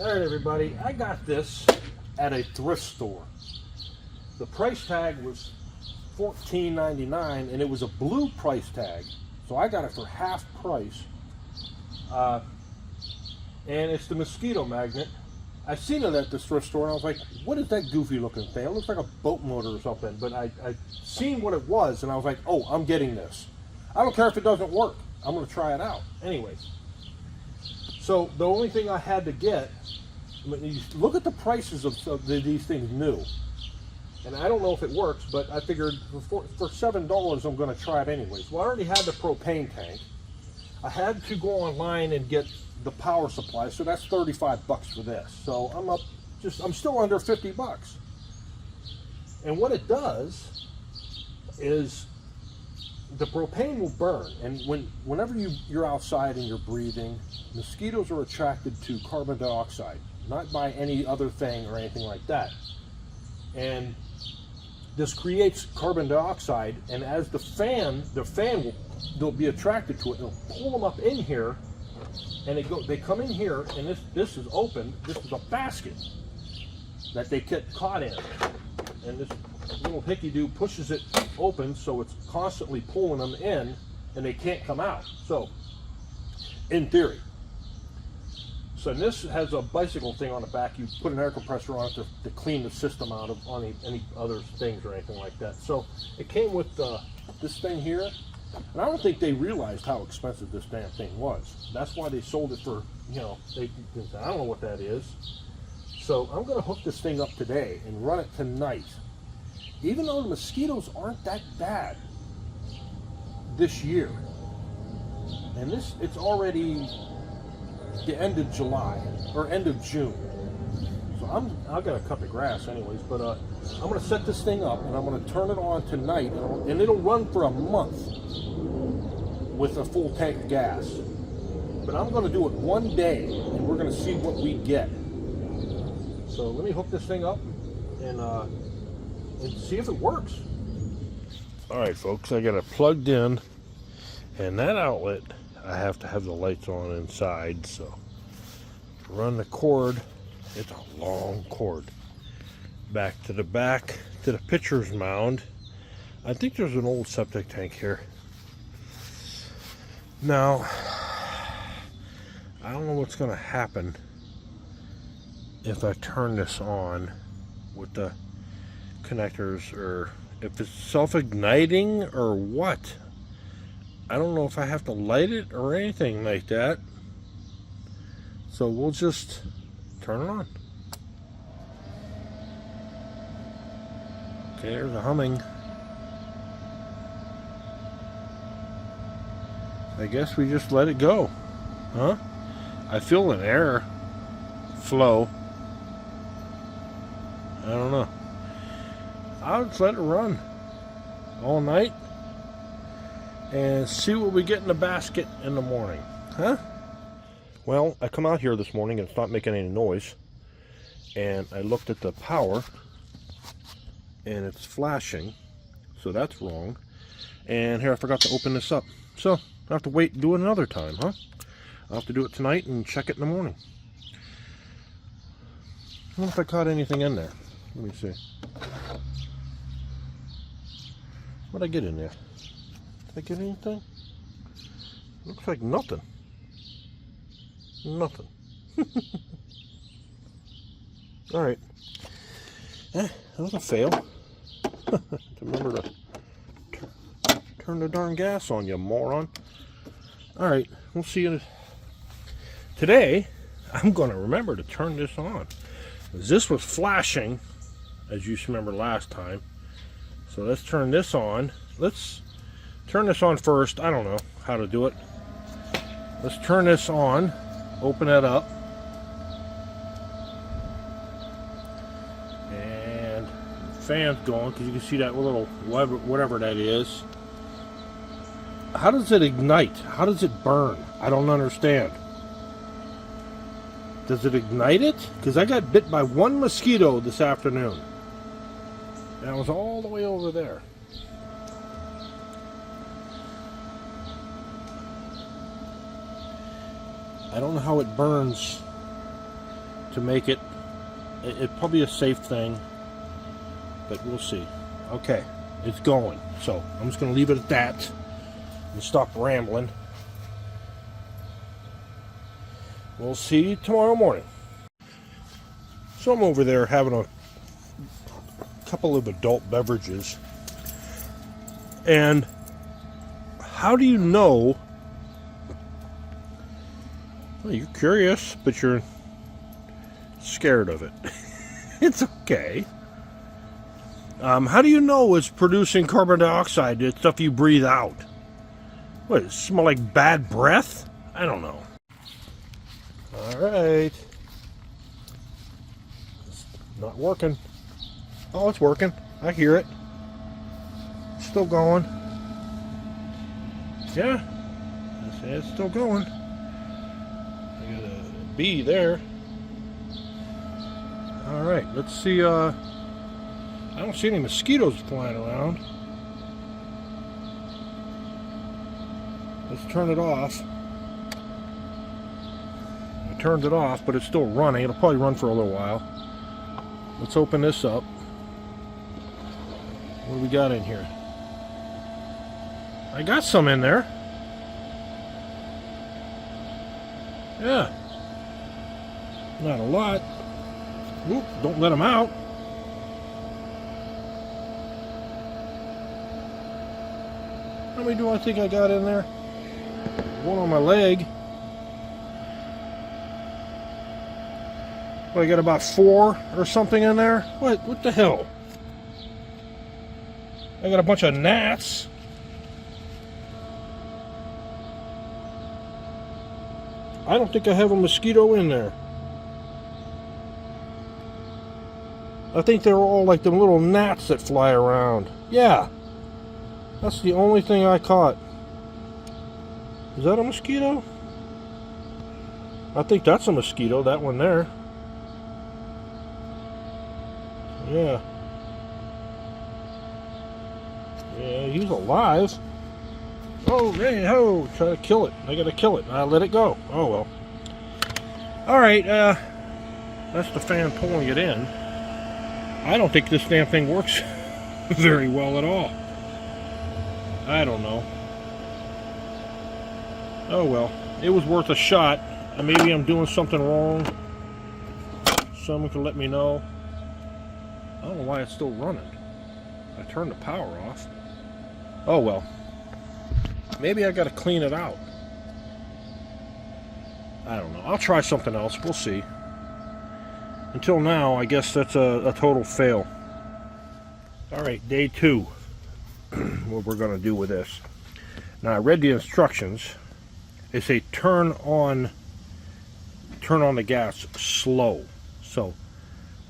Alright everybody, I got this at a thrift store. The price tag was $14.99 and it was a blue price tag. So I got it for half price. And it's the Mosquito Magnet. I seen it at the thrift store and I was like, what is that goofy looking thing? It looks like a boat motor or something. But I seen what it was and I was like, oh, I'm getting this. I don't care if it doesn't work. I'm going to try it out. Anyways. So the only thing I had to get, look at the prices of these things new. And I don't know if it works, but I figured for $7 I'm going to try it anyways. Well, I already had the propane tank. I had to go online and get the power supply, so that's 35 bucks for this. So I'm still under 50 bucks. And what it does is the propane will burn, and whenever you're outside and you're breathing, mosquitoes are attracted to carbon dioxide, not by any other thing or anything like that. And this creates carbon dioxide, and as the fan they'll be attracted to it. It'll pull them up in here, and they come in here, and this is open. This is a basket that they get caught in, and this little hickey-doo pushes it open, so it's constantly pulling them in and they can't come out. So in theory, so this has a bicycle thing on the back. You put an air compressor on it to clean the system out of any other things or anything like that. So it came with this thing here, and I don't think they realized how expensive this damn thing was. That's why they sold it for, I don't know what that is. So I'm going to hook this thing up today and run it tonight. Even though the mosquitoes aren't that bad this year, and it's already the end of July or end of June, so I'm gonna cut the grass anyways. But I'm gonna set this thing up and I'm gonna turn it on tonight, and it'll run for a month with a full tank of gas. But I'm gonna do it one day, and we're gonna see what we get. So let me hook this thing up and see if it works. Alright folks, I got it plugged in, and that outlet I have to have the lights on inside, so run the cord. It's a long cord back to the pitcher's mound. I think there's an old septic tank here. Now I don't know what's going to happen if I turn this on with the connectors, or if it's self-igniting or what. I don't know if I have to light it or anything like that. So we'll just turn it on. Okay, there's a humming. I guess we just let it go, huh? I feel an air flow. I don't know. I'll just let it run all night and see what we get in the basket in the morning, huh? Well, I come out here this morning and it's not making any noise, and I looked at the power and it's flashing, so that's wrong. And here, I forgot to open this up, so I have to wait and do it another time, huh? I'll have to do it tonight and check it in the morning. I wonder if I caught anything in there. Let me see. What'd I get in there? Did I get anything? Looks like nothing. Nothing. Alright. That was a fail. Remember to turn the darn gas on, you moron. Alright, we'll see you. Today, I'm going to remember to turn this on. This was flashing, as you remember last time. So let's turn this on. Let's turn this on first. I don't know how to do it. Let's turn this on. Open it up. And the fan's going, because you can see that little whatever that is. How does it ignite? How does it burn? I don't understand. Does it ignite it? Because I got bit by one mosquito this afternoon. And I was all the way over there. I don't know how it burns to to make it. It's probably a safe thing, but we'll see. Okay, it's going. So I'm just going to leave it at that and stop rambling. We'll see you tomorrow morning. So I'm over there having a couple of adult beverages. And how do you know? Well, you're curious, but you're scared of it. It's okay. How do you know it's producing carbon dioxide? It's stuff you breathe out. What, does it smell like bad breath? I don't know. Alright. It's not working. Oh, it's working. I hear it. Still going. Yeah. It's still going. I got a B there. Alright, let's see. I don't see any mosquitoes flying around. Let's turn it off. I turned it off, but it's still running. It'll probably run for a little while. Let's open this up. What do we got in here? I got some in there. Yeah. Not a lot. Oop, don't let them out. How many do I think I got in there? One on my leg. Well, I got about 4 or something in there. What the hell? I got a bunch of gnats. I don't think I have a mosquito in there. I think they're all like the little gnats that fly around. Yeah. That's the only thing I caught. Is that a mosquito? I think that's a mosquito, that one there. Yeah. Yeah, he's alive. Oh, hey, ho! Try to kill it. I gotta kill it. I let it go. Oh well. Alright, that's the fan pulling it in. I don't think this damn thing works very well at all. I don't know. Oh well. It was worth a shot. Maybe I'm doing something wrong. Someone can let me know. I don't know why it's still running. I turned the power off. Oh well. Maybe I gotta clean it out. I don't know. I'll try something else. We'll see. Until now, I guess that's a total fail. Alright, day 2. What we're gonna do with this. Now I read the instructions. They say turn on the gas slow. So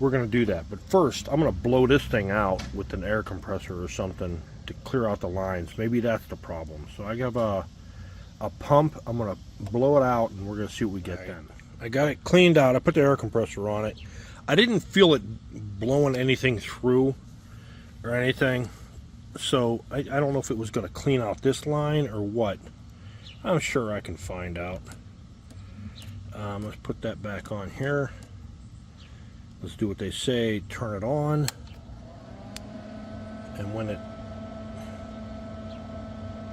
we're gonna do that. But first, I'm gonna blow this thing out with an air compressor or something to clear out the lines. Maybe that's the problem. So I have a pump. I'm gonna blow it out and we're gonna see what we get then. I got it cleaned out. I put the air compressor on it. I didn't feel it blowing anything through or anything, so I don't know if it was gonna clean out this line or what. I'm sure I can find out. Let's put that back on here. Let's do what they say, turn it on, and when it,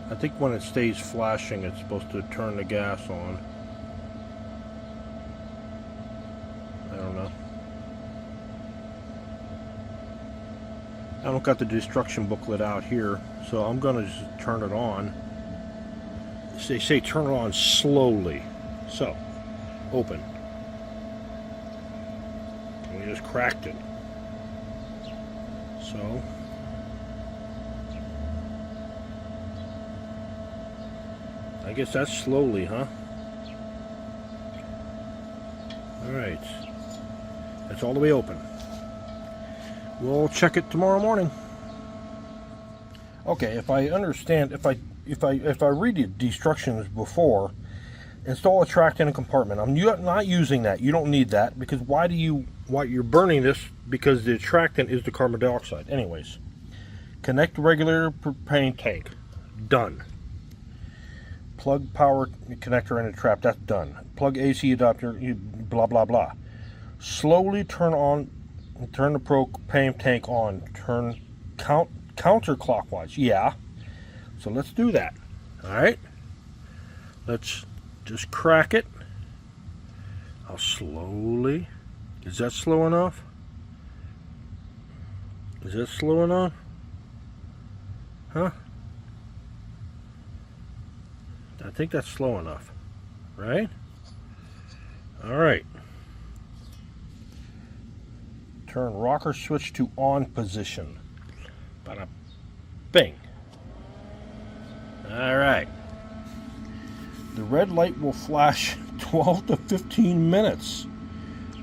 I think when it stays flashing, it's supposed to turn the gas on. I don't know. I don't got the instruction booklet out here, so I'm gonna just turn it on. They say turn it on slowly. So, open. We just cracked it. So, I guess that's slowly, huh? Alright. It's all the way open. We'll check it tomorrow morning. Okay, if I understand, if I read the instructions before, install a tract in a compartment. I'm not using that. You don't need that, because why you're burning this? Because the attractant is the carbon dioxide. Anyways, connect regular propane tank. Done. Plug power connector in a trap. That's done. Plug AC adapter. Blah blah blah. slowly turn the propane tank on. Turn counterclockwise. Yeah. So let's do that. All right. Let's just crack it. I'll slowly. Is that slow enough? Is that slow enough? Huh? I think that's slow enough, right? All right. Turn rocker switch to on position. Bada bing. All right. The red light will flash 12 to 15 minutes.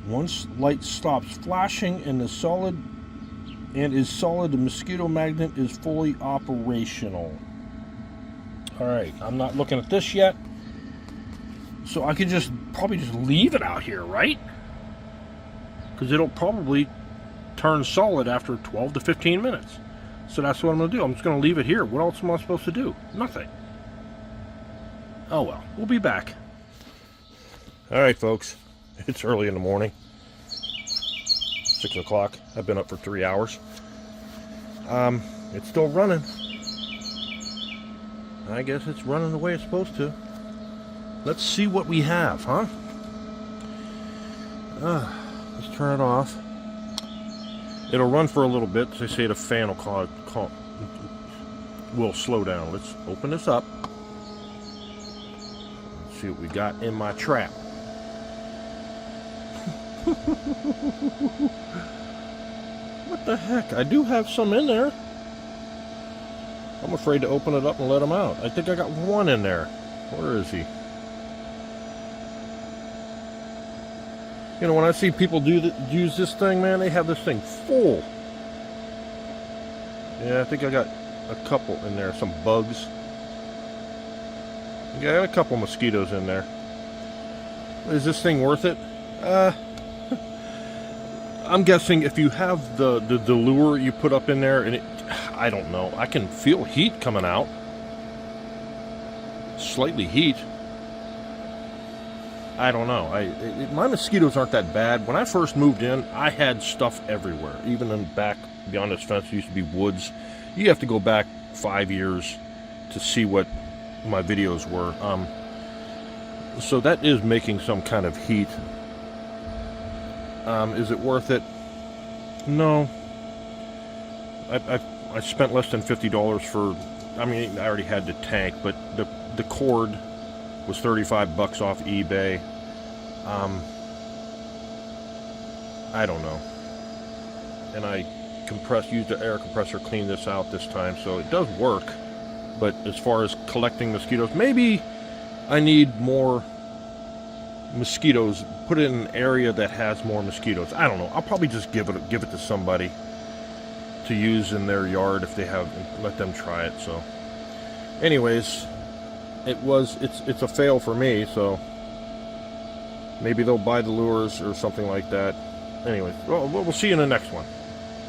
Once light stops flashing and is solid, the Mosquito Magnet is fully operational. All right, I'm not looking at this yet, so I could probably just leave it out here, right? Because it'll probably turn solid after 12 to 15 minutes. So that's what I'm going to do. I'm just going to leave it here. What else am I supposed to do? Nothing. Oh well, we'll be back. All right, folks, it's early in the morning. 6 o'clock. I've been up for 3 hours. It's still running. I guess it's running the way it's supposed to. Let's see what we have, huh? Let's turn it off. It'll run for a little bit. They say the fan will slow down. Let's open this up. Let's see what we got in my trap. What the heck? I do have some in there. I'm afraid to open it up and let him out. I think I got one in there. Where is he? You know, when I see people use this thing, man, they have this thing full. Yeah, I think I got a couple in there. Some bugs. Yeah, I got a couple mosquitoes in there. Is this thing worth it? I'm guessing if you have the lure you put up in there, and I don't know. I can feel heat coming out. Slightly heat. I don't know. My mosquitoes aren't that bad. When I first moved in, I had stuff everywhere. Even in back beyond this fence, there used to be woods. You have to go back 5 years to see what my videos were. So that is making some kind of heat. Is it worth it? No. I spent less than $50 for, I mean, I already had the tank, but the cord was $35 off eBay. I don't know. And I used the air compressor, cleaned this out this time, so it does work. But as far as collecting mosquitoes, maybe I need more mosquitoes. Put it in an area that has more mosquitoes. I don't know. I'll probably just give it to somebody to use in their yard if they have, and let them try it. So anyways, it's a fail for me, so maybe they'll buy the lures or something like that. Anyways, well, we'll see you in the next one.